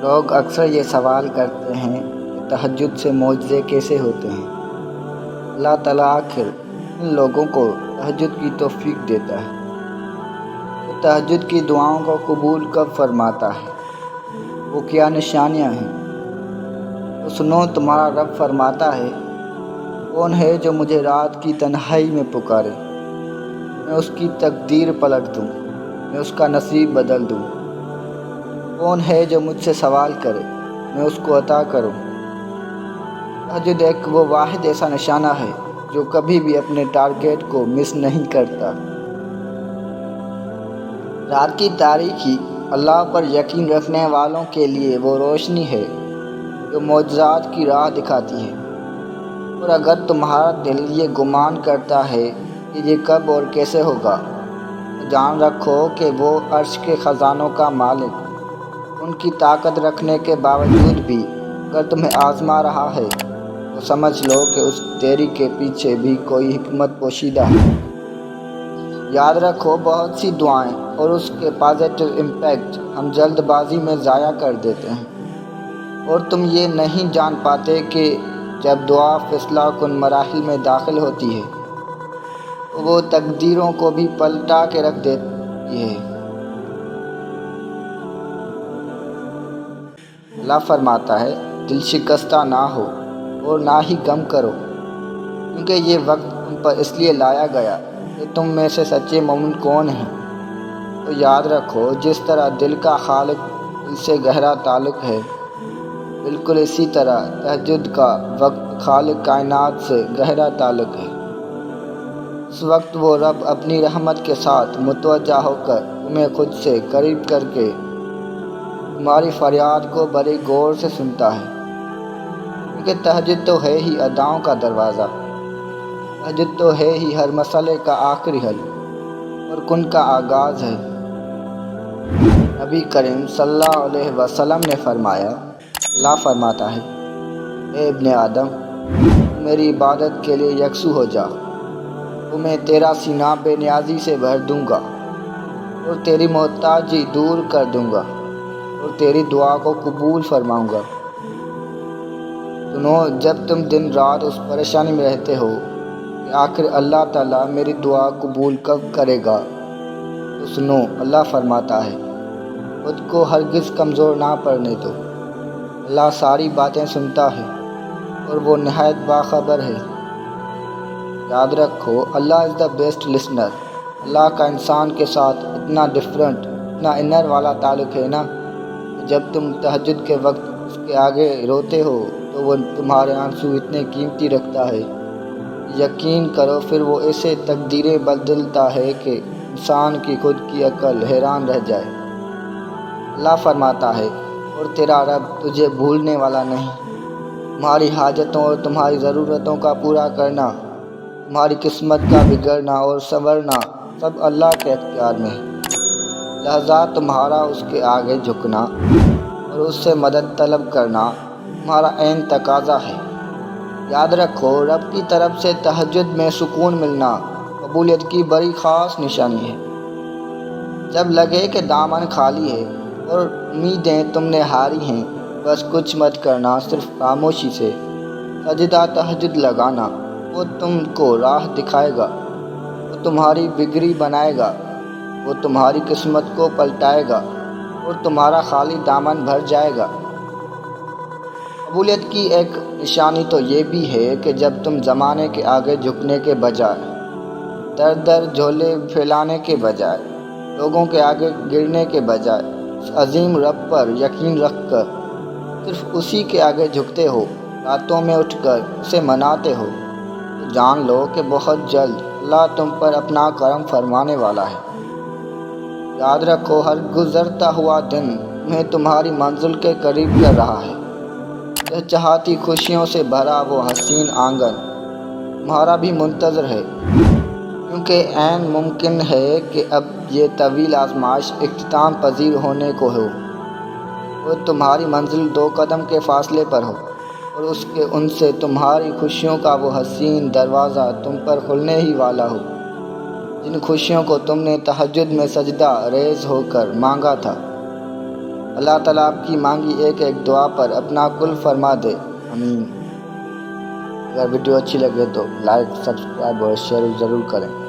لوگ اکثر یہ سوال کرتے ہیں کہ تہجد سے معجزے کیسے ہوتے ہیں۔ اللہ تعالیٰ آخر ان لوگوں کو تہجد کی توفیق دیتا ہے۔ وہ تہجد کی دعاؤں کو قبول کب فرماتا ہے؟ وہ کیا نشانیاں ہیں؟ تو سنو، تمہارا رب فرماتا ہے، کون ہے جو مجھے رات کی تنہائی میں پکارے؟ میں اس کی تقدیر پلٹ دوں، میں اس کا نصیب بدل دوں۔ کون ہے جو مجھ سے سوال کرے، میں اس کو عطا کروں۔ تہجد ایک وہ واحد ایسا نشانہ ہے جو کبھی بھی اپنے ٹارگیٹ کو مس نہیں کرتا۔ رات کی تاریکی اللہ پر یقین رکھنے والوں کے لیے وہ روشنی ہے جو معجزات کی راہ دکھاتی ہے۔ اور اگر تمہارا دل یہ گمان کرتا ہے کہ یہ کب اور کیسے ہوگا، تو جان رکھو کہ وہ عرش کے خزانوں کا مالک ان کی طاقت رکھنے کے باوجود بھی اگر تمہیں آزما رہا ہے تو سمجھ لو کہ اس دیری کے پیچھے بھی کوئی حکمت پوشیدہ ہے۔ یاد رکھو، بہت سی دعائیں اور اس کے پازیٹیو امپیکٹ ہم جلد بازی میں ضائع کر دیتے ہیں، اور تم یہ نہیں جان پاتے کہ جب دعا فیصلہ کن مراحل میں داخل ہوتی ہے تو وہ تقدیروں کو بھی پلٹا کے رکھ دیتی ہے۔ اللہ فرماتا ہے، دل شکستہ نہ ہو اور نہ ہی غم کرو، کیونکہ یہ وقت تم پر اس لیے لایا گیا کہ تم میں سے سچے مومن کون ہیں۔ تو یاد رکھو، جس طرح دل کا خالق دل سے گہرا تعلق ہے، بالکل اسی طرح تہجد کا وقت خالق کائنات سے گہرا تعلق ہے۔ اس وقت وہ رب اپنی رحمت کے ساتھ متوجہ ہو کر تمہیں خود سے قریب کر کے تمہاری فریاد کو بڑے غور سے سنتا ہے، کیونکہ تہجد تو ہے ہی اداؤں کا دروازہ۔ تہجد تو ہے ہی ہر مسئلے کا آخری حل اور کن کا آغاز ہے۔ نبی کریم صلی اللہ علیہ وسلم نے فرمایا، اللہ فرماتا ہے، اے ابن آدم، تو میری عبادت کے لیے یکسو ہو جا، تو میں تیرا سینہ بے نیازی سے بھر دوں گا اور تیری محتاجی دور کر دوں گا اور تیری دعا کو قبول فرماؤں گا۔ سنو، جب تم دن رات اس پریشانی میں رہتے ہو کہ آخر اللہ تعالیٰ میری دعا قبول کب کرے گا، تو سنو، اللہ فرماتا ہے، خود کو ہرگز کمزور نہ پڑنے دو۔ اللہ ساری باتیں سنتا ہے اور وہ نہایت باخبر ہے۔ یاد رکھو، اللہ از دا بیسٹ لسنر۔ اللہ کا انسان کے ساتھ اتنا ڈفرنٹ، اتنا انر والا تعلق ہے نا، کہ جب تم تہجد کے وقت اس کے آگے روتے ہو تو وہ تمہارے آنسو اتنے قیمتی رکھتا ہے، یقین کرو پھر وہ ایسے تقدیریں بدلتا ہے کہ انسان کی خود کی عقل حیران رہ جائے۔ اللہ فرماتا ہے، اور تیرا رب تجھے بھولنے والا نہیں۔ تمہاری حاجتوں اور تمہاری ضرورتوں کا پورا کرنا، تمہاری قسمت کا بگڑنا اور سنورنا سب اللہ کے اختیار میں ہے، لہذا تمہارا اس کے آگے جھکنا اور اس سے مدد طلب کرنا تمہارا عین تقاضا ہے۔ یاد رکھو، رب کی طرف سے تہجد میں سکون ملنا قبولیت کی بڑی خاص نشانی ہے۔ جب لگے کہ دامن خالی ہے اور امیدیں تم نے ہاری ہیں، بس کچھ مت کرنا، صرف خاموشی سے سجدہ تہجد لگانا۔ وہ تم کو راہ دکھائے گا، وہ تمہاری بگڑی بنائے گا، وہ تمہاری قسمت کو پلٹائے گا اور تمہارا خالی دامن بھر جائے گا۔ قبولیت کی ایک نشانی تو یہ بھی ہے کہ جب تم زمانے کے آگے جھکنے کے بجائے، در در جھولے پھیلانے کے بجائے، لوگوں کے آگے گرنے کے بجائے، اس عظیم رب پر یقین رکھ کر صرف اسی کے آگے جھکتے ہو، راتوں میں اٹھ کر اسے مناتے ہو، تو جان لو کہ بہت جلد اللہ تم پر اپنا کرم فرمانے والا ہے۔ یاد رکھو، ہر گزرتا ہوا دن تمہیں تمہاری منزل کے قریب کر رہا ہے۔ چہچہاتی خوشیوں سے بھرا وہ حسین آنگن تمہارا بھی منتظر ہے، کیونکہ عین ممکن ہے کہ اب یہ طویل آزمائش اختتام پذیر ہونے کو ہو اور تمہاری منزل 2 قدم کے فاصلے پر ہو، اور اس کے ان سے تمہاری خوشیوں کا وہ حسین دروازہ تم پر کھلنے ہی والا ہو، جن خوشیوں کو تم نے تہجد میں سجدہ ریز ہو کر مانگا تھا۔ اللہ تعالیٰ آپ کی مانگی ایک ایک دعا پر اپنا کل فرما دے، آمین۔ اگر ویڈیو اچھی لگے تو لائک، سبسکرائب اور شیئر ضرور کریں۔